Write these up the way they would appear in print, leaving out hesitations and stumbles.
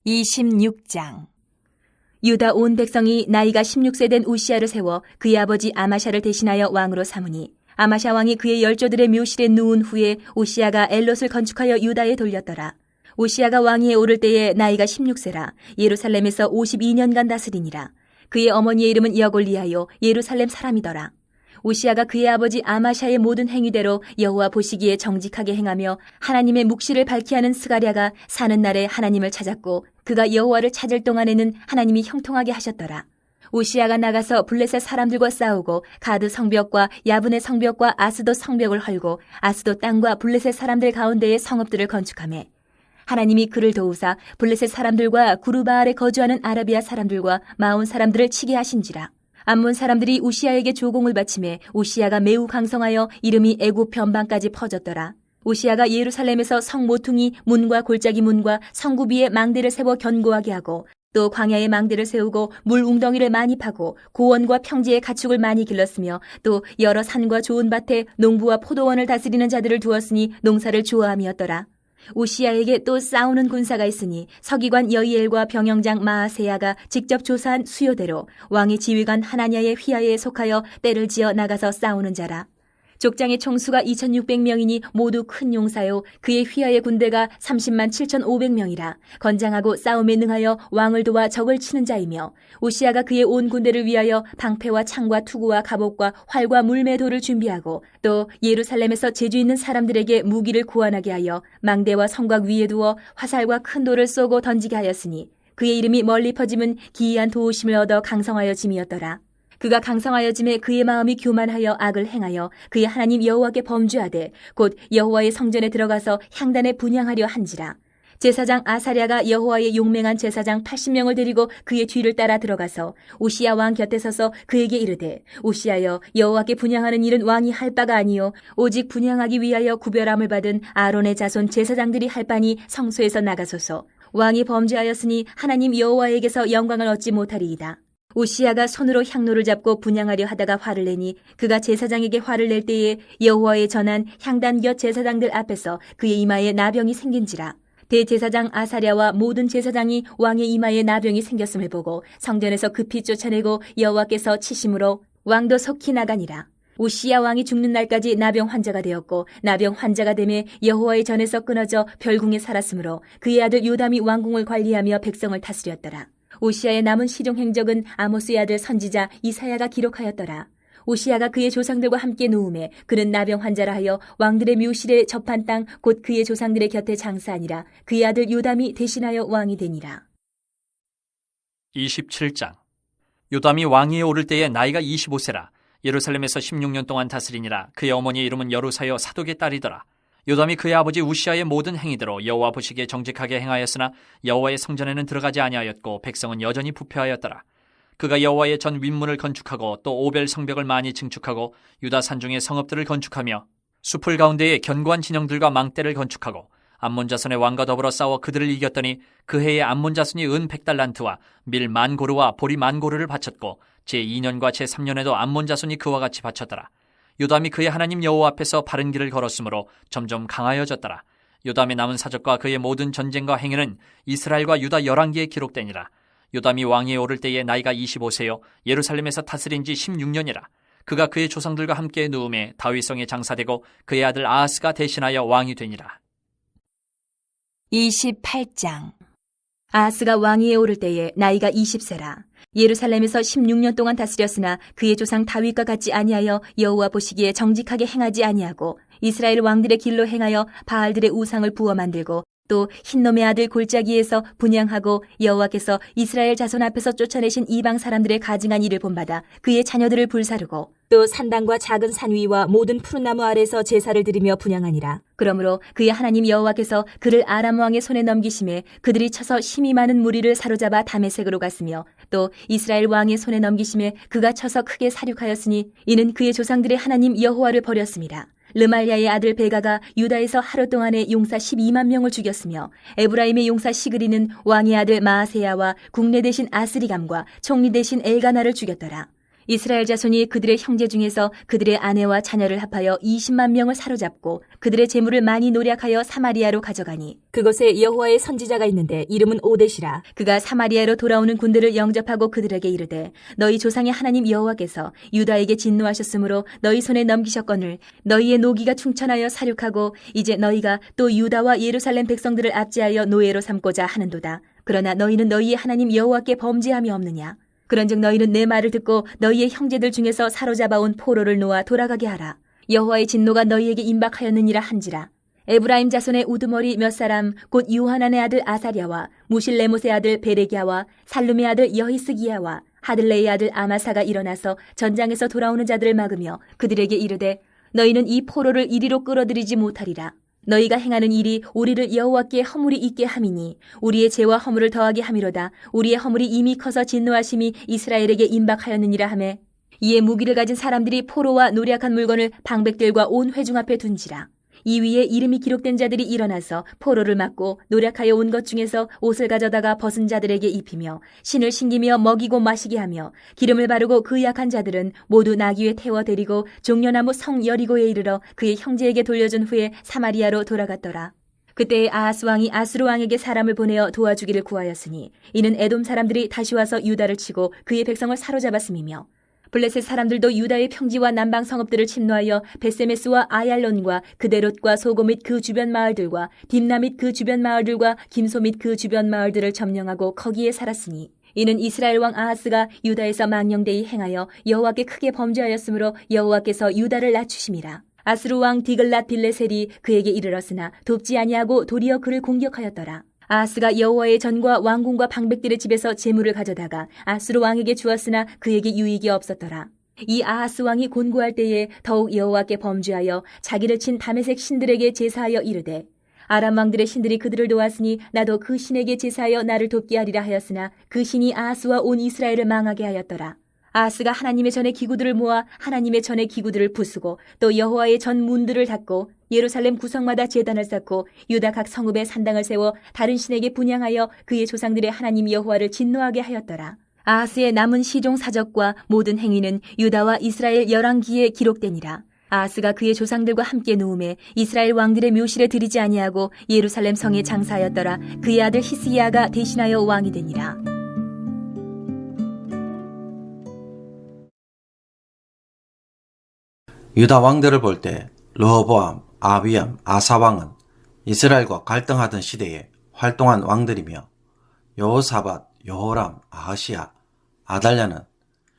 26장. 유다 온 백성이 나이가 16세 된 우시야를 세워 그의 아버지 아마샤를 대신하여 왕으로 삼으니 아마샤 왕이 그의 열조들의 묘실에 누운 후에 우시야가 엘롯을 건축하여 유다에 돌렸더라. 우시야가 왕위에 오를 때에 나이가 16세라 예루살렘에서 52년간 다스리니라. 그의 어머니의 이름은 여골리아요 예루살렘 사람이더라. 우시야가 그의 아버지 아마샤의 모든 행위대로 여호와 보시기에 정직하게 행하며 하나님의 묵시를 밝히 하는 스가랴가 사는 날에 하나님을 찾았고 그가 여호와를 찾을 동안에는 하나님이 형통하게 하셨더라. 우시야가 나가서 블레셋 사람들과 싸우고 가드 성벽과 야분의 성벽과 아스돗 성벽을 헐고 아스돗 땅과 블레셋 사람들 가운데에 성읍들을 건축하며 하나님이 그를 도우사 블레셋 사람들과 구르바알에 거주하는 아라비아 사람들과 마온 사람들을 치게 하신지라. 암몬 사람들이 우시야에게 조공을 바치매 우시야가 매우 강성하여 이름이 애굽 변방까지 퍼졌더라. 우시야가 예루살렘에서 성 모퉁이 문과 골짜기 문과 성구 위에 망대를 세워 견고하게 하고 또 광야에 망대를 세우고 물 웅덩이를 많이 파고 고원과 평지에 가축을 많이 길렀으며 또 여러 산과 좋은 밭에 농부와 포도원을 다스리는 자들을 두었으니 농사를 좋아함이었더라. 우시야에게 또 싸우는 군사가 있으니 서기관 여이엘과 병영장 마아세야가 직접 조사한 수요대로 왕의 지휘관 하나냐의 휘하에 속하여 때를 지어 나가서 싸우는 자라. 족장의 총수가 2600명이니 모두 큰 용사요 그의 휘하의 군대가 30만 7500명이라 건장하고 싸움에 능하여 왕을 도와 적을 치는 자이며 우시야가 그의 온 군대를 위하여 방패와 창과 투구와 갑옷과 활과 물매도를 준비하고 또 예루살렘에서 재주 있는 사람들에게 무기를 구원하게 하여 망대와 성곽 위에 두어 화살과 큰 돌을 쏘고 던지게 하였으니 그의 이름이 멀리 퍼짐은 기이한 도우심을 얻어 강성하여 짐이었더라. 그가 강성하여 짐에 그의 마음이 교만하여 악을 행하여 그의 하나님 여호와께 범죄하되 곧 여호와의 성전에 들어가서 향단에 분향하려 한지라. 제사장 아사랴가 여호와의 용맹한 제사장 80명을 데리고 그의 뒤를 따라 들어가서 우시야 왕 곁에 서서 그에게 이르되 우시야여 여호와께 분향하는 일은 왕이 할 바가 아니요 오직 분향하기 위하여 구별함을 받은 아론의 자손 제사장들이 할 바니 성소에서 나가소서. 왕이 범죄하였으니 하나님 여호와에게서 영광을 얻지 못하리이다. 우시야가 손으로 향로를 잡고 분향하려 하다가 화를 내니 그가 제사장에게 화를 낼 때에 여호와의 전한 향단 곁 제사장들 앞에서 그의 이마에 나병이 생긴지라. 대제사장 아사랴와 모든 제사장이 왕의 이마에 나병이 생겼음을 보고 성전에서 급히 쫓아내고 여호와께서 치심으로 왕도 속히 나가니라. 우시야 왕이 죽는 날까지 나병 환자가 되었고 나병 환자가 되매 여호와의 전에서 끊어져 별궁에 살았으므로 그의 아들 요담이 왕궁을 관리하며 백성을 다스렸더라. 우시야의 남은 시종 행적은 아모스의 아들 선지자 이사야가 기록하였더라. 우시야가 그의 조상들과 함께 누움에 그는 나병 환자라 하여 왕들의 묘실에 접한 땅 곧 그의 조상들의 곁에 장사하니라. 그의 아들 요담이 대신하여 왕이 되니라. 27장. 요담이 왕위에 오를 때에 나이가 25세라 예루살렘에서 16년 동안 다스리니라. 그의 어머니의 이름은 여루사여 사독의 딸이더라. 요담이 그의 아버지 우시야의 모든 행위대로 여호와 보시기에 정직하게 행하였으나 여호와의 성전에는 들어가지 아니하였고 백성은 여전히 부패하였더라. 그가 여호와의 전 윗문을 건축하고 또 오벨 성벽을 많이 증축하고 유다 산중의 성읍들을 건축하며 숲을 가운데에 견고한 진영들과 망대를 건축하고 암몬 자손의 왕과 더불어 싸워 그들을 이겼더니 그 해에 암몬 자손이 은 100달란트와 밀 10,000고르와 보리 10,000고르를 바쳤고 제2년과 제3년에도 암몬 자손이 그와 같이 바쳤더라. 요담이 그의 하나님 여호와 앞에서 바른 길을 걸었으므로 점점 강하여졌더라. 요담의 남은 사적과 그의 모든 전쟁과 행위는 이스라엘과 유다 열왕기에 기록되니라. 요담이 왕위에 오를 때에 나이가 25세요 예루살렘에서 다스린 지 16년이라. 그가 그의 조상들과 함께 누움에 다윗성에 장사되고 그의 아들 아하스가 대신하여 왕이 되니라. 28장. 아하스가 왕위에 오를 때에 나이가 20세라. 예루살렘에서 16년 동안 다스렸으나 그의 조상 다윗과 같지 아니하여 여호와 보시기에 정직하게 행하지 아니하고 이스라엘 왕들의 길로 행하여 바알들의 우상을 부어 만들고 또 흰놈의 아들 골짜기에서 분향하고 여호와께서 이스라엘 자손 앞에서 쫓아내신 이방 사람들의 가증한 일을 본받아 그의 자녀들을 불사르고 또 산당과 작은 산 위와 모든 푸른 나무 아래서 제사를 드리며 분향하니라. 그러므로 그의 하나님 여호와께서 그를 아람 왕의 손에 넘기심에 그들이 쳐서 힘이 많은 무리를 사로잡아 다메섹으로 갔으며 또 이스라엘 왕의 손에 넘기심에 그가 쳐서 크게 사륙하였으니 이는 그의 조상들의 하나님 여호와를 버렸습니다. 르말야의 아들 베가가 유다에서 하루 동안에 용사 12만 명을 죽였으며 에브라임의 용사 시그리는 왕의 아들 마아세야와 국내 대신 아스리감과 총리 대신 엘가나를 죽였더라. 이스라엘 자손이 그들의 형제 중에서 그들의 아내와 자녀를 합하여 20만 명을 사로잡고 그들의 재물을 많이 노략하여 사마리아로 가져가니 그곳에 여호와의 선지자가 있는데 이름은 오뎃이라. 그가 사마리아로 돌아오는 군대를 영접하고 그들에게 이르되 너희 조상의 하나님 여호와께서 유다에게 진노하셨으므로 너희 손에 넘기셨거늘 너희의 노기가 충천하여 사륙하고 이제 너희가 또 유다와 예루살렘 백성들을 압제하여 노예로 삼고자 하는도다. 그러나 너희는 너희의 하나님 여호와께 범죄함이 없느냐? 그런즉 너희는 내 말을 듣고 너희의 형제들 중에서 사로잡아온 포로를 놓아 돌아가게 하라. 여호와의 진노가 너희에게 임박하였느니라 한지라. 에브라임 자손의 우두머리 몇 사람 곧 요하난의 아들 아사랴와 무실레못의 아들 베레기야와 살룸의 아들 여히스기야와 하들레의 아들 아마사가 일어나서 전장에서 돌아오는 자들을 막으며 그들에게 이르되 너희는 이 포로를 이리로 끌어들이지 못하리라. 너희가 행하는 일이 우리를 여호와께 허물이 있게 함이니 우리의 죄와 허물을 더하게 함이로다. 우리의 허물이 이미 커서 진노하심이 이스라엘에게 임박하였느니라 하매 이에 무기를 가진 사람들이 포로와 노략한 물건을 방백들과 온 회중 앞에 둔지라. 이 위에 이름이 기록된 자들이 일어나서 포로를 막고 노략하여 온 것 중에서 옷을 가져다가 벗은 자들에게 입히며 신을 신기며 먹이고 마시게 하며 기름을 바르고 그 약한 자들은 모두 나귀에 태워 데리고 종려나무 성 여리고에 이르러 그의 형제에게 돌려준 후에 사마리아로 돌아갔더라. 그때 아하스 왕이 아수르 왕에게 사람을 보내어 도와주기를 구하였으니 이는 에돔 사람들이 다시 와서 유다를 치고 그의 백성을 사로잡았음이며 블레셋 사람들도 유다의 평지와 남방 성읍들을 침노하여 베세메스와 아얄론과 그데롯과 소고 및 그 주변 마을들과 딥나 및 그 주변 마을들과 김소 및 그 주변 마을들을 점령하고 거기에 살았으니 이는 이스라엘 왕 아하스가 유다에서 망령되이 행하여 여호와께 크게 범죄하였으므로 여호와께서 유다를 낮추심이라. 아수르 왕 디글랏 빌레셀이 그에게 이르렀으나 돕지 아니하고 도리어 그를 공격하였더라. 아하스가 여호와의 전과 왕궁과 방백들의 집에서 재물을 가져다가 아수르 왕에게 주었으나 그에게 유익이 없었더라. 이 아하스 왕이 곤고할 때에 더욱 여호와께 범죄하여 자기를 친 다메섹 신들에게 제사하여 이르되 아람 왕들의 신들이 그들을 도왔으니 나도 그 신에게 제사하여 나를 돕게 하리라 하였으나 그 신이 아하스와 온 이스라엘을 망하게 하였더라. 아하스가 하나님의 전의 기구들을 모아 하나님의 전의 기구들을 부수고 또 여호와의 전 문들을 닫고 예루살렘 구성마다 제단을 쌓고 유다 각 성읍에 산당을 세워 다른 신에게 분향하여 그의 조상들의 하나님 여호와를 진노하게 하였더라. 아하스의 남은 시종 사적과 모든 행위는 유다와 이스라엘 열왕기에 기록되니라. 아하스가 그의 조상들과 함께 누움에 이스라엘 왕들의 묘실에 들이지 아니하고 예루살렘 성에 장사하였더라. 그의 아들 히스기야가 대신하여 왕이 되니라. 유다 왕들을 볼 때 르호보암, 아비암, 아사 왕은 이스라엘과 갈등하던 시대에 활동한 왕들이며 여호사밧, 여호람, 아하시야, 아달랴는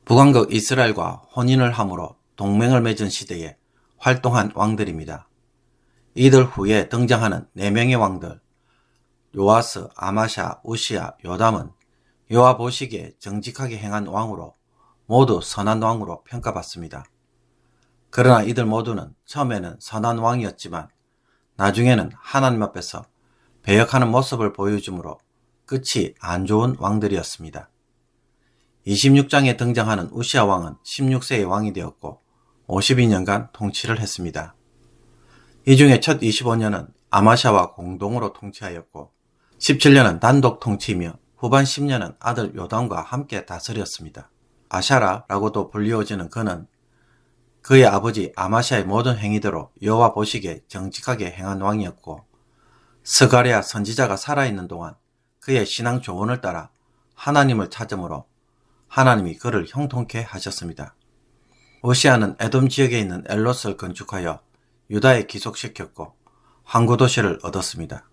북왕국 이스라엘과 혼인을 함으로 동맹을 맺은 시대에 활동한 왕들입니다. 이들 후에 등장하는 4명의 왕들 요아스, 아마샤, 우시야, 요담은 여호와 보시기에 정직하게 행한 왕으로 모두 선한 왕으로 평가받습니다. 그러나 이들 모두는 처음에는 선한 왕이었지만 나중에는 하나님 앞에서 배역하는 모습을 보여주므로 끝이 안 좋은 왕들이었습니다. 26장에 등장하는 우시야 왕은 16세의 왕이 되었고 52년간 통치를 했습니다. 이 중에 첫 25년은 아마샤와 공동으로 통치하였고 17년은 단독 통치이며 후반 10년은 아들 요담과 함께 다스렸습니다. 아샤라라고도 불리워지는 그는 그의 아버지 아마샤의 모든 행위대로 여호와 보시기에 정직하게 행한 왕이었고 스가랴 선지자가 살아있는 동안 그의 신앙 조언을 따라 하나님을 찾음으로 하나님이 그를 형통케 하셨습니다. 우시야는 에돔 지역에 있는 엘롯을 건축하여 유다에 기속시켰고 항구 도시를 얻었습니다.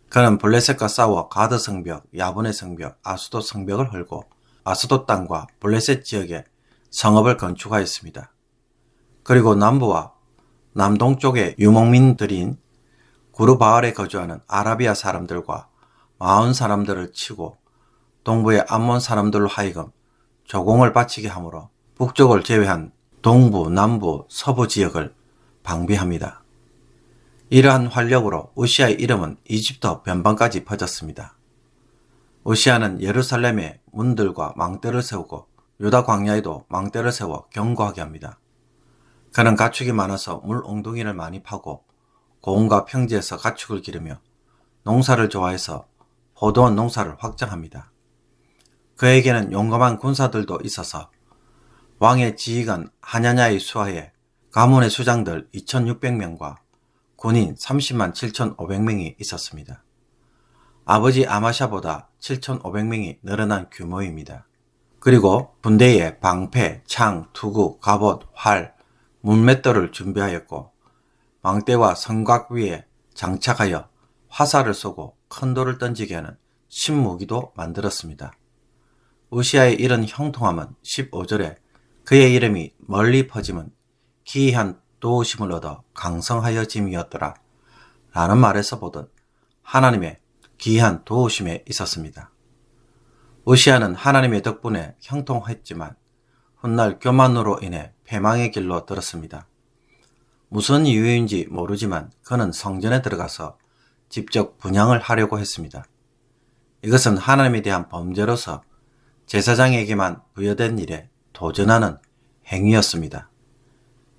그는 블레셋과 싸워 가드 성벽, 야분의 성벽, 아수도 성벽을 헐고 아수도 땅과 블레셋 지역에 성읍을 건축하였습니다. 그리고 남부와 남동쪽의 유목민들인 구르바알에 거주하는 아라비아 사람들과 마온 사람들을 치고 동부의 암몬 사람들로 하여금 조공을 바치게 하므로 북쪽을 제외한 동부, 남부, 서부 지역을 방비합니다. 이러한 활력으로 우시야의 이름은 이집트 변방까지 퍼졌습니다. 우시야는 예루살렘에 문들과 망대를 세우고 유다 광야에도 망대를 세워 경고하게 합니다. 그는 가축이 많아서 물 엉덩이를 많이 파고 고원과 평지에서 가축을 기르며 농사를 좋아해서 포도원 농사를 확장합니다. 그에게는 용감한 군사들도 있어서 왕의 지휘관 하냐냐의 수하에 가문의 수장들 2600명과 군인 30만 7500명이 있었습니다. 아버지 아마샤보다 7500명이 늘어난 규모입니다. 그리고 군대에 방패, 창, 투구, 갑옷, 활, 문맷돌을 준비하였고 망대와 성곽 위에 장착하여 화살을 쏘고 큰 돌을 던지게 하는 신무기도 만들었습니다. 우시아의 이런 형통함은 15절에 그의 이름이 멀리 퍼짐은 기이한 도우심을 얻어 강성하여짐이었더라 라는 말에서 보듯 하나님의 기이한 도우심에 있었습니다. 우시아는 하나님의 덕분에 형통했지만 훗날 교만으로 인해 패망의 길로 들었습니다. 무슨 이유인지 모르지만 그는 성전에 들어가서 직접 분향을 하려고 했습니다. 이것은 하나님에 대한 범죄로서 제사장에게만 부여된 일에 도전하는 행위였습니다.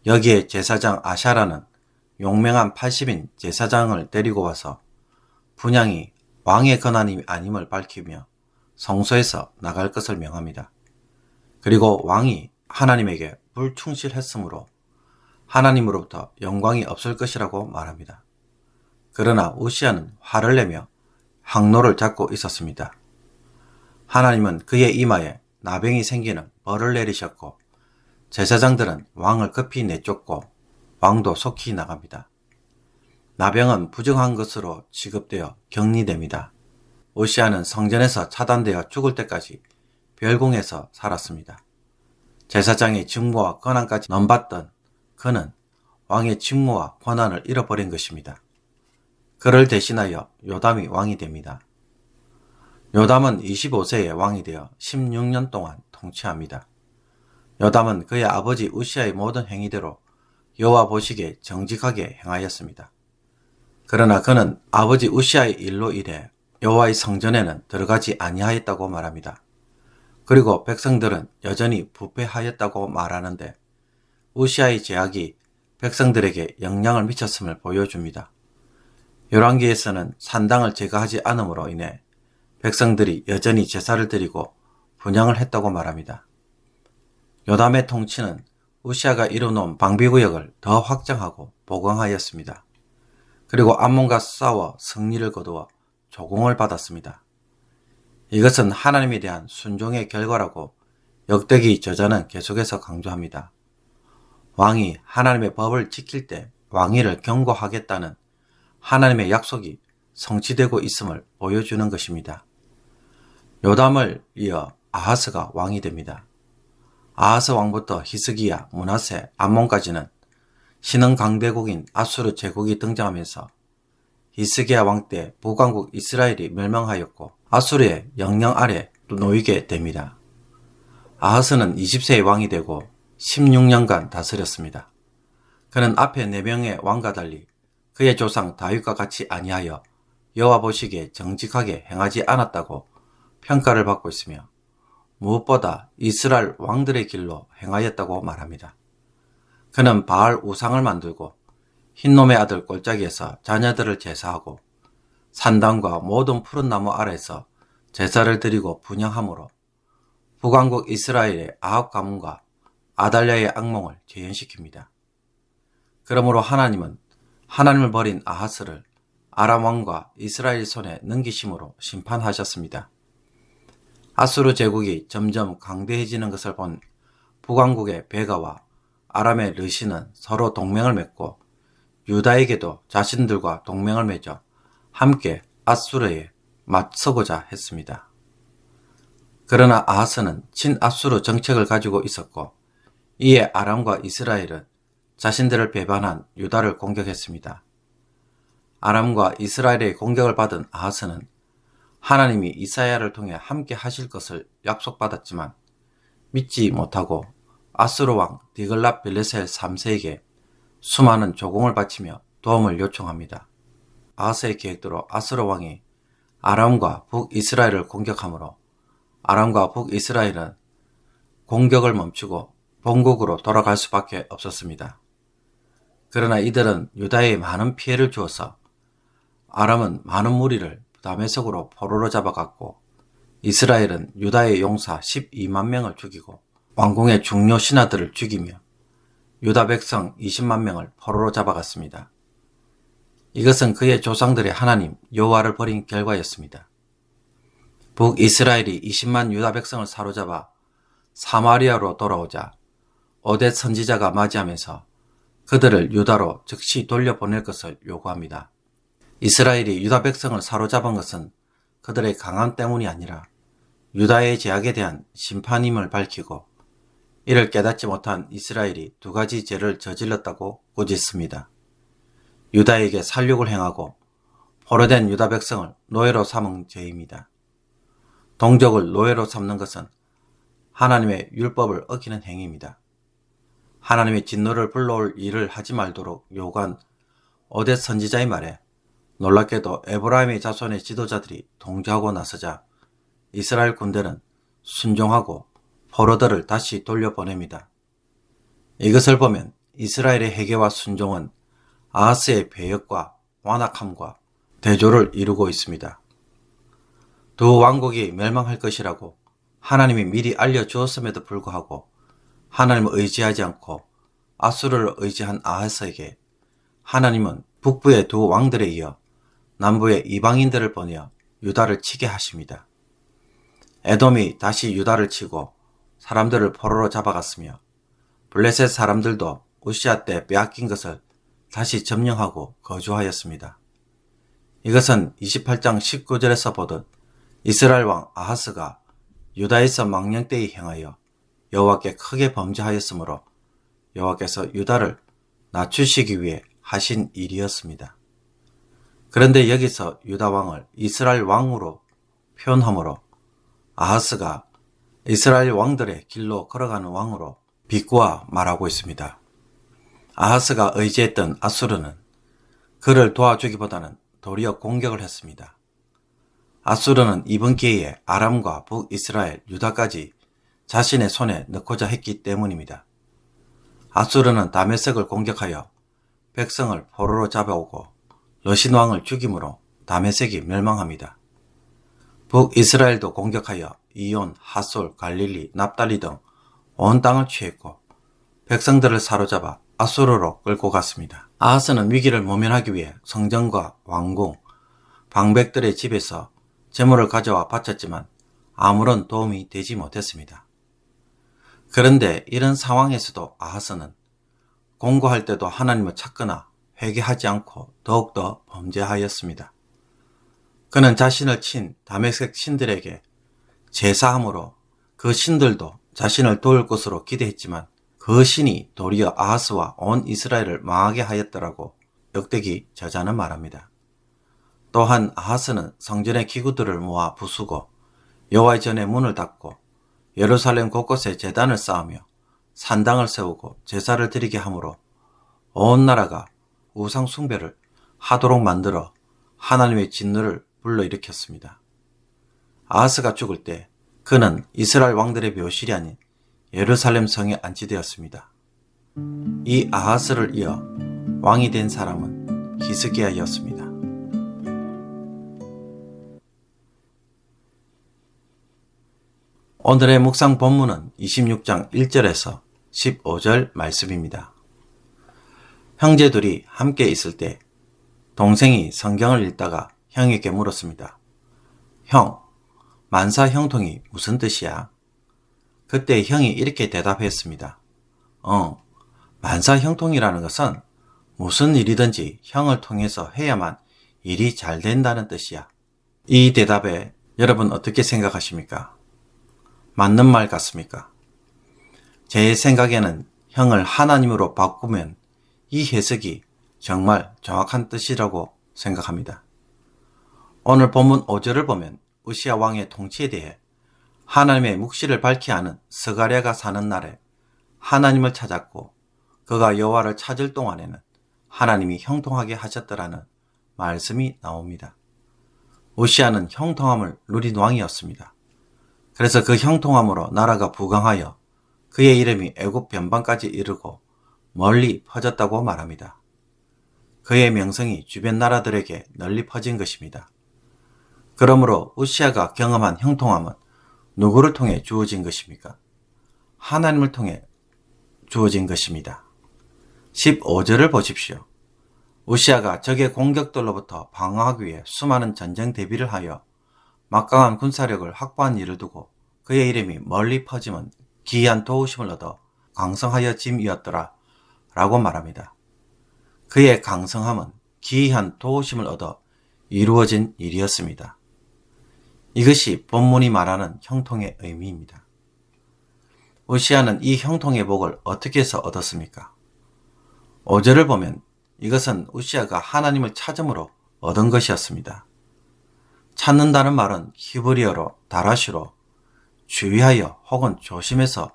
여기에 제사장 아샤라는 용맹한 80인 제사장을 데리고 와서 분향이 왕의 권한이 아님을 밝히며 성소에서 나갈 것을 명합니다. 그리고 왕이 하나님에게 불충실했으므로 하나님으로부터 영광이 없을 것이라고 말합니다. 그러나 우시아는 화를 내며 항로를 잡고 있었습니다. 하나님은 그의 이마에 나병이 생기는 벌을 내리셨고 제사장들은 왕을 급히 내쫓고 왕도 속히 나갑니다. 나병은 부정한 것으로 취급되어 격리됩니다. 우시아는 성전에서 차단되어 죽을 때까지 별궁에서 살았습니다. 제사장의 직무와 권한까지 넘받던 그는 왕의 직무와 권한을 잃어버린 것입니다. 그를 대신하여 요담이 왕이 됩니다. 요담은 25세에 왕이 되어 16년 동안 통치합니다. 요담은 그의 아버지 우시아의 모든 행위대로 여호와 보시기에 정직하게 행하였습니다. 그러나 그는 아버지 우시아의 일로 인해 여호와의 성전에는 들어가지 아니하였다고 말합니다. 그리고 백성들은 여전히 부패하였다고 말하는데 우시아의 죄악이 백성들에게 영향을 미쳤음을 보여줍니다. 열왕기에서는 산당을 제거하지 않음으로 인해 백성들이 여전히 제사를 드리고 분향을 했다고 말합니다. 요담의 통치는 우시아가 이루어놓은 방비구역을 더 확장하고 보강하였습니다. 그리고 암몬과 싸워 승리를 거두어 조공을 받았습니다. 이것은 하나님에 대한 순종의 결과라고 역대기 저자는 계속해서 강조합니다. 왕이 하나님의 법을 지킬 때 왕위를 경고하겠다는 하나님의 약속이 성취되고 있음을 보여주는 것입니다. 요담을 이어 아하스가 왕이 됩니다. 아하스 왕부터 히스기야, 므낫세, 암몬까지는 신흥 강대국인 아수르 제국이 등장하면서 히스기야 왕 때 북왕국 이스라엘이 멸망하였고 아수르의 영향 아래 놓이게 됩니다. 아하스는 20세의 왕이 되고 16년간 다스렸습니다. 그는 앞에 4명의 왕과 달리 그의 조상 다윗과 같이 아니하여 여호와 보시기에 정직하게 행하지 않았다고 평가를 받고 있으며 무엇보다 이스라엘 왕들의 길로 행하였다고 말합니다. 그는 바알 우상을 만들고 흰놈의 아들 골짜기에서 자녀들을 제사하고 산당과 모든 푸른 나무 아래에서 제사를 드리고 분향함으로 북왕국 이스라엘의 아합 가문과 아달랴의 악몽을 재현시킵니다. 그러므로 하나님은 하나님을 버린 아하스를 아람 왕과 이스라엘 손에 넘기심으로 심판하셨습니다. 아수르 제국이 점점 강대해지는 것을 본 북왕국의 베가와 아람의 르시는 서로 동맹을 맺고 유다에게도 자신들과 동맹을 맺어 함께 아수르에 맞서고자 했습니다. 그러나 아하스는 친아수르 정책을 가지고 있었고 이에 아람과 이스라엘은 자신들을 배반한 유다를 공격했습니다. 아람과 이스라엘의 공격을 받은 아하스는 하나님이 이사야를 통해 함께 하실 것을 약속받았지만 믿지 못하고 아수르 왕 디글랏 빌레셀 3세에게 수많은 조공을 바치며 도움을 요청합니다. 아하스의 계획대로 아수르 왕이 아람과 북이스라엘을 공격하므로 아람과 북이스라엘은 공격을 멈추고 본국으로 돌아갈 수밖에 없었습니다. 그러나 이들은 유다에 많은 피해를 주어서 아람은 많은 무리를 다메섹으로 포로로 잡아갔고 이스라엘은 유다의 용사 12만 명을 죽이고 왕궁의 중요 신하들을 죽이며 유다 백성 20만 명을 포로로 잡아갔습니다. 이것은 그의 조상들의 하나님 여호와를 버린 결과였습니다. 북이스라엘이 20만 유다 백성을 사로잡아 사마리아로 돌아오자 오뎃 선지자가 맞이하면서 그들을 유다로 즉시 돌려보낼 것을 요구합니다. 이스라엘이 유다 백성을 사로잡은 것은 그들의 강함 때문이 아니라 유다의 제약에 대한 심판임을 밝히고 이를 깨닫지 못한 이스라엘이 두 가지 죄를 저질렀다고 꾸짖습니다. 유다에게 살육을 행하고 포로된 유다 백성을 노예로 삼은 죄입니다. 동족을 노예로 삼는 것은 하나님의 율법을 어기는 행위입니다. 하나님의 진노를 불러올 일을 하지 말도록 요구한 오뎃 선지자의 말에 놀랍게도 에브라임의 자손의 지도자들이 동조하고 나서자 이스라엘 군대는 순종하고 포로들을 다시 돌려보냅니다. 이것을 보면 이스라엘의 회개와 순종은 아하스의 배역과 완악함과 대조를 이루고 있습니다. 두 왕국이 멸망할 것이라고 하나님이 미리 알려주었음에도 불구하고 하나님을 의지하지 않고 아수르를 의지한 아하스에게 하나님은 북부의 두 왕들에 이어 남부의 이방인들을 보내어 유다를 치게 하십니다. 에돔이 다시 유다를 치고 사람들을 포로로 잡아갔으며 블레셋 사람들도 우시아 때 빼앗긴 것을 다시 점령하고 거주하였습니다. 이것은 28장 19절에서 보듯 이스라엘 왕 아하스가 유다에서 망령되이 행하여 여호와께 크게 범죄하였으므로 여호와께서 유다를 낮추시기 위해 하신 일이었습니다. 그런데 여기서 유다 왕을 이스라엘 왕으로 표현하므로 아하스가 이스라엘 왕들의 길로 걸어가는 왕으로 비꼬아 말하고 있습니다. 아하스가 의지했던 아수르는 그를 도와주기보다는 도리어 공격을 했습니다. 아수르는 이번 기회에 아람과 북이스라엘, 유다까지 자신의 손에 넣고자 했기 때문입니다. 아수르는 다메섹을 공격하여 백성을 포로로 잡아오고 러신 왕을 죽임으로 다메섹이 멸망합니다. 북이스라엘도 공격하여 이온, 하솔, 갈릴리, 납달리 등 온 땅을 취했고 백성들을 사로잡아 아수르로 끌고 갔습니다. 아하스는 위기를 모면하기 위해 성전과 왕궁, 방백들의 집에서 재물을 가져와 바쳤지만 아무런 도움이 되지 못했습니다. 그런데 이런 상황에서도 아하스는 공고할 때도 하나님을 찾거나 회개하지 않고 더욱더 범죄하였습니다. 그는 자신을 친 다메섹 신들에게 제사함으로 그 신들도 자신을 도울 것으로 기대했지만 그 신이 도리어 아하스와 온 이스라엘을 망하게 하였더라고 역대기 저자는 말합니다. 또한 아하스는 성전의 기구들을 모아 부수고 여호와의 전에 문을 닫고 예루살렘 곳곳에 제단을 쌓으며 산당을 세우고 제사를 드리게 하므로 온 나라가 우상 숭배를 하도록 만들어 하나님의 진노를 불러일으켰습니다. 아하스가 죽을 때 그는 이스라엘 왕들의 묘실이 아닌 예루살렘 성에 안치되었습니다. 이 아하스를 이어 왕이 된 사람은 히스기야였습니다. 오늘의 묵상 본문은 26장 1절에서 15절 말씀입니다. 형제들이 함께 있을 때 동생이 성경을 읽다가 형에게 물었습니다. 형, 만사 형통이 무슨 뜻이야? 그때 형이 이렇게 대답했습니다. 만사 형통이라는 것은 무슨 일이든지 형을 통해서 해야만 일이 잘 된다는 뜻이야. 이 대답에 여러분 어떻게 생각하십니까? 맞는 말 같습니까? 제 생각에는 형을 하나님으로 바꾸면 이 해석이 정말 정확한 뜻이라고 생각합니다. 오늘 본문 5절을 보면 우시아 왕의 통치에 대해 하나님의 묵시를 밝히 아는 스가랴가 사는 날에 하나님을 찾았고 그가 여호와를 찾을 동안에는 하나님이 형통하게 하셨더라는 말씀이 나옵니다. 우시아는 형통함을 누린 왕이었습니다. 그래서 그 형통함으로 나라가 부강하여 그의 이름이 애굽 변방까지 이르고 멀리 퍼졌다고 말합니다. 그의 명성이 주변 나라들에게 널리 퍼진 것입니다. 그러므로 우시아가 경험한 형통함은 누구를 통해 주어진 것입니까? 하나님을 통해 주어진 것입니다. 15절을 보십시오. 우시아가 적의 공격들로부터 방어하기 위해 수많은 전쟁 대비를 하여 막강한 군사력을 확보한 일을 두고 그의 이름이 멀리 퍼지면 기이한 도우심을 얻어 강성하여 짐이었더라 라고 말합니다. 그의 강성함은 기이한 도우심을 얻어 이루어진 일이었습니다. 이것이 본문이 말하는 형통의 의미입니다. 우시아는 이 형통의 복을 어떻게 해서 얻었습니까? 5절을 보면 이것은 우시아가 하나님을 찾음으로 얻은 것이었습니다. 찾는다는 말은 히브리어로 다라시로 주의하여 혹은 조심해서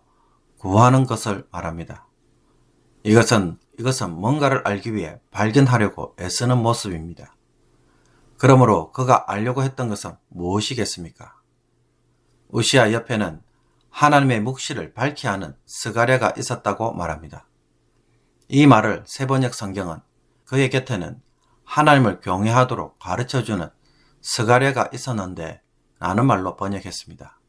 구하는 것을 말합니다. 이것은 뭔가를 알기 위해 발견하려고 애쓰는 모습입니다. 그러므로 그가 알려고 했던 것은 무엇이겠습니까? 우시아 옆에는 하나님의 묵시를 밝히 아는 스가랴가 있었다고 말합니다. 이 말을 세번역 성경은 그의 곁에는 하나님을 경외하도록 가르쳐주는 스가랴가 있었는데 라는 말로 번역했습니다.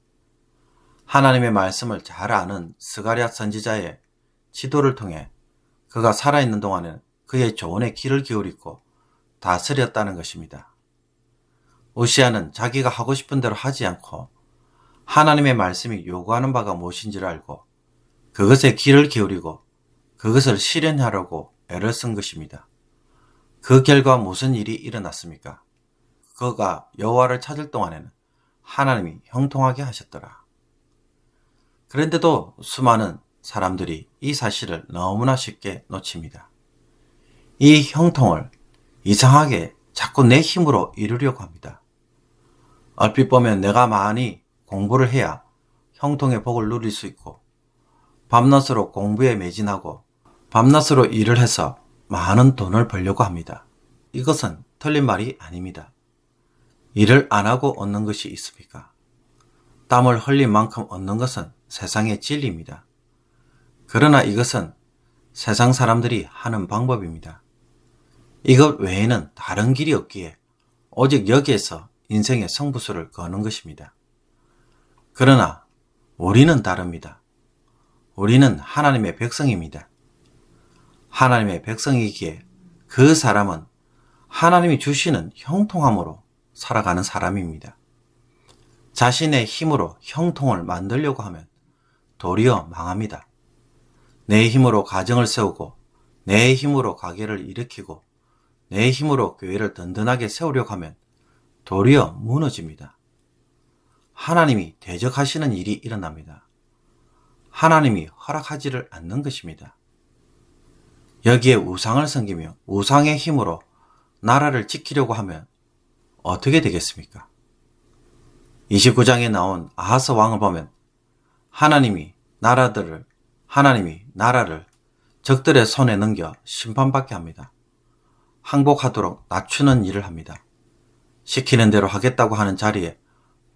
하나님의 말씀을 잘 아는 스가랴 선지자의 지도를 통해 그가 살아있는 동안에는 그의 조언에 귀를 기울이고 다스렸다는 것입니다. 우시아는 자기가 하고 싶은 대로 하지 않고 하나님의 말씀이 요구하는 바가 무엇인지를 알고 그것에 귀를 기울이고 그것을 실현하려고 애를 쓴 것입니다. 그 결과 무슨 일이 일어났습니까? 그가 여호와를 찾을 동안에는 하나님이 형통하게 하셨더라. 그런데도 수많은 사람들이 이 사실을 너무나 쉽게 놓칩니다. 이 형통을 이상하게 자꾸 내 힘으로 이루려고 합니다. 얼핏 보면 내가 많이 공부를 해야 형통의 복을 누릴 수 있고 밤낮으로 공부에 매진하고 밤낮으로 일을 해서 많은 돈을 벌려고 합니다. 이것은 틀린 말이 아닙니다. 일을 안 하고 얻는 것이 있습니까? 땀을 흘린 만큼 얻는 것은 세상의 진리입니다. 그러나 이것은 세상 사람들이 하는 방법입니다. 이것 외에는 다른 길이 없기에 오직 여기에서 인생의 승부수를 거는 것입니다. 그러나 우리는 다릅니다. 우리는 하나님의 백성입니다. 하나님의 백성이기에 그 사람은 하나님이 주시는 형통함으로 살아가는 사람입니다. 자신의 힘으로 형통을 만들려고 하면 도리어 망합니다. 내 힘으로 가정을 세우고 내 힘으로 가게를 일으키고 내 힘으로 교회를 든든하게 세우려고 하면 도리어 무너집니다. 하나님이 대적하시는 일이 일어납니다. 하나님이 허락하지를 않는 것입니다. 여기에 우상을 섬기며 우상의 힘으로 나라를 지키려고 하면 어떻게 되겠습니까? 29장에 나온 아하스 왕을 보면 하나님이 나라를 적들의 손에 넘겨 심판받게 합니다. 항복하도록 낮추는 일을 합니다. 시키는 대로 하겠다고 하는 자리에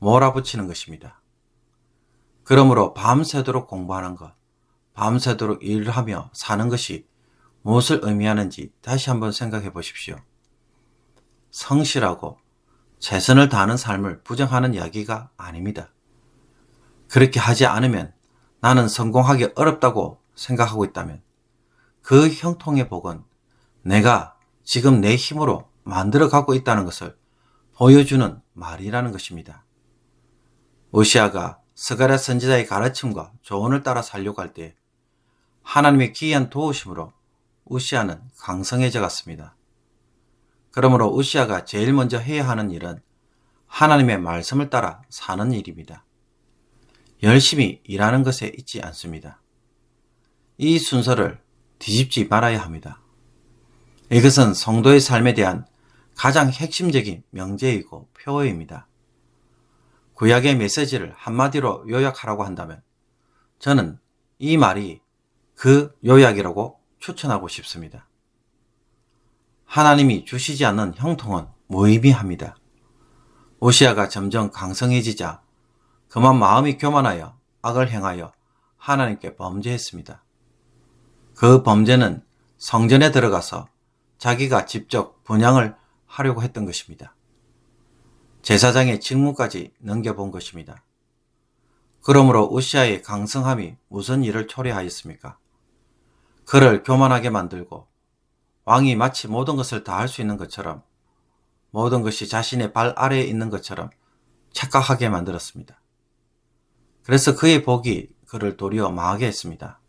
몰아붙이는 것입니다. 그러므로 밤새도록 공부하는 것, 밤새도록 일을 하며 사는 것이 무엇을 의미하는지 다시 한번 생각해 보십시오. 성실하고 최선을 다하는 삶을 부정하는 이야기가 아닙니다. 그렇게 하지 않으면 나는 성공하기 어렵다고 생각하고 있다면 그 형통의 복은 내가 지금 내 힘으로 만들어 갖고 있다는 것을 보여주는 말이라는 것입니다. 우시아가 스가랴 선지자의 가르침과 조언을 따라 살려고 할 때 하나님의 기이한 도우심으로 우시아는 강성해져 갔습니다. 그러므로 우시아가 제일 먼저 해야 하는 일은 하나님의 말씀을 따라 사는 일입니다. 열심히 일하는 것에 있지 않습니다. 이 순서를 뒤집지 말아야 합니다. 이것은 성도의 삶에 대한 가장 핵심적인 명제이고 표어입니다. 구약의 메시지를 한마디로 요약하라고 한다면 저는 이 말이 그 요약이라고 추천하고 싶습니다. 하나님이 주시지 않는 형통은 무의미합니다. 우시아가 점점 강성해지자 그만 마음이 교만하여 악을 행하여 하나님께 범죄했습니다. 그 범죄는 성전에 들어가서 자기가 직접 분향을 하려고 했던 것입니다. 제사장의 직무까지 넘겨본 것입니다. 그러므로 우시아의 강성함이 무슨 일을 초래하였습니까? 그를 교만하게 만들고 왕이 마치 모든 것을 다 할 수 있는 것처럼, 모든 것이 자신의 발 아래에 있는 것처럼 착각하게 만들었습니다. 그래서 그의 복이 그를 도리어 망하게 했습니다.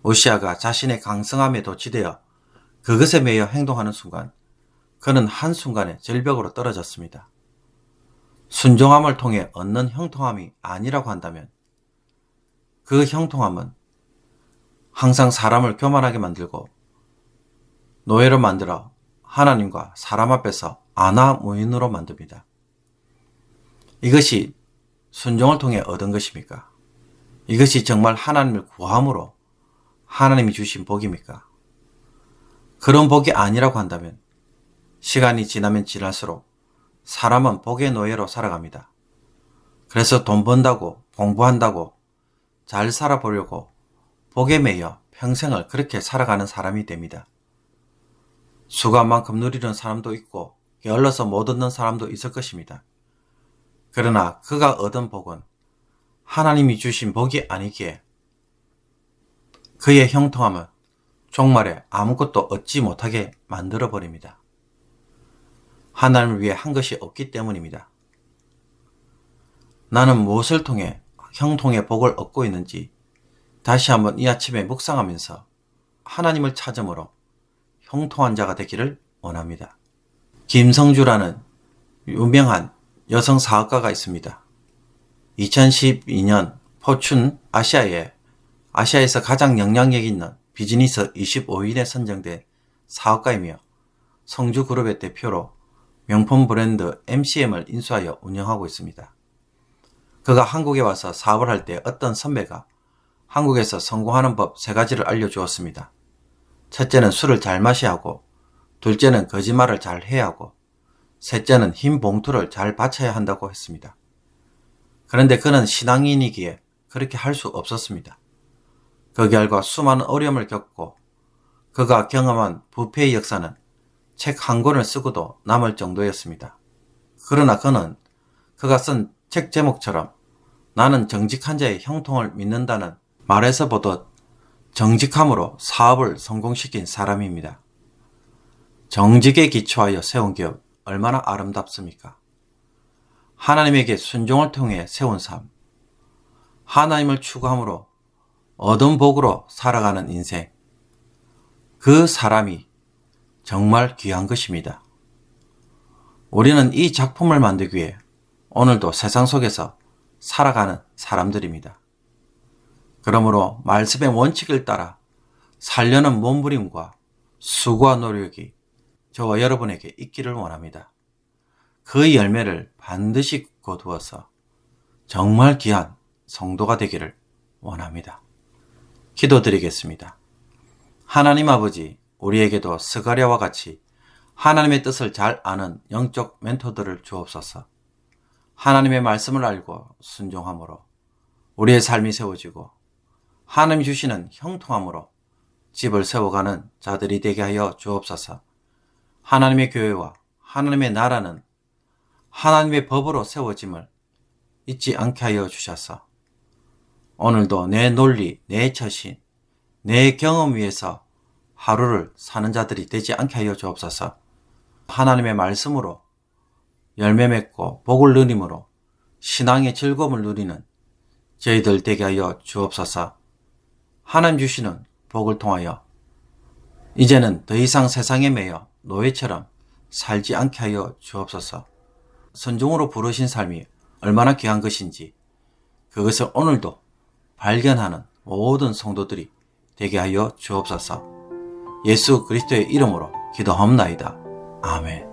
우시아가 자신의 강성함에 도취되어 그것에 매여 행동하는 순간 그는 한순간에 절벽으로 떨어졌습니다. 순종함을 통해 얻는 형통함이 아니라고 한다면 그 형통함은 항상 사람을 교만하게 만들고 노예로 만들어 하나님과 사람 앞에서 안하무인으로 만듭니다. 이것이 순종을 통해 얻은 것입니까? 이것이 정말 하나님을 구함으로 하나님이 주신 복입니까? 그런 복이 아니라고 한다면 시간이 지나면 지날수록 사람은 복의 노예로 살아갑니다. 그래서 돈 번다고, 공부한다고, 잘 살아보려고 복에 매여 평생을 그렇게 살아가는 사람이 됩니다. 수고한 만큼 누리는 사람도 있고 게을러서 못 얻는 사람도 있을 것입니다. 그러나 그가 얻은 복은 하나님이 주신 복이 아니기에 그의 형통함은 종말에 아무것도 얻지 못하게 만들어버립니다. 하나님을 위해 한 것이 없기 때문입니다. 나는 무엇을 통해 형통의 복을 얻고 있는지 다시 한번 이 아침에 묵상하면서 하나님을 찾음으로 형통한 자가 되기를 원합니다. 김성주라는 유명한 여성 사업가가 있습니다. 2012년 포춘 아시아에서 가장 영향력 있는 비즈니스 25인에 선정된 사업가이며 성주그룹의 대표로 명품 브랜드 MCM을 인수하여 운영하고 있습니다. 그가 한국에 와서 사업을 할 때 어떤 선배가 한국에서 성공하는 법 3가지를 알려주었습니다. 첫째는 술을 잘 마셔야 하고, 둘째는 거짓말을 잘 해야 하고, 셋째는 흰 봉투를 잘 받쳐야 한다고 했습니다. 그런데 그는 신앙인이기에 그렇게 할 수 없었습니다. 그 결과 수많은 어려움을 겪고 그가 경험한 부패의 역사는 책 한 권을 쓰고도 남을 정도였습니다. 그러나 그는 그가 쓴 책 제목처럼 나는 정직한 자의 형통을 믿는다는 말에서 보듯 정직함으로 사업을 성공시킨 사람입니다. 정직에 기초하여 세운 기업 얼마나 아름답습니까? 하나님에게 순종을 통해 세운 삶, 하나님을 추구함으로 얻은 복으로 살아가는 인생, 그 사람이 정말 귀한 것입니다. 우리는 이 작품을 만들기 위해 오늘도 세상 속에서 살아가는 사람들입니다. 그러므로 말씀의 원칙을 따라 살려는 몸부림과 수고와 노력이 저와 여러분에게 있기를 원합니다. 그 열매를 반드시 거두어서 정말 귀한 성도가 되기를 원합니다. 기도드리겠습니다. 하나님 아버지, 우리에게도 스가랴와 같이 하나님의 뜻을 잘 아는 영적 멘토들을 주옵소서. 하나님의 말씀을 알고 순종함으로 우리의 삶이 세워지고 하나님이 주시는 형통함으로 집을 세워가는 자들이 되게 하여 주옵소서. 하나님의 교회와 하나님의 나라는 하나님의 법으로 세워짐을 잊지 않게 하여 주셔서 오늘도 내 논리, 내 처신, 내 경험 위에서 하루를 사는 자들이 되지 않게 하여 주옵소서. 하나님의 말씀으로 열매 맺고 복을 누림으로 신앙의 즐거움을 누리는 저희들 되게 하여 주옵소서. 하나님 주시는 복을 통하여 이제는 더 이상 세상에 매여 노예처럼 살지 않게 하여 주옵소서. 선종으로 부르신 삶이 얼마나 귀한 것인지 그것을 오늘도 발견하는 모든 성도들이 되게 하여 주옵소서. 예수 그리스도의 이름으로 기도합나이다. 아멘.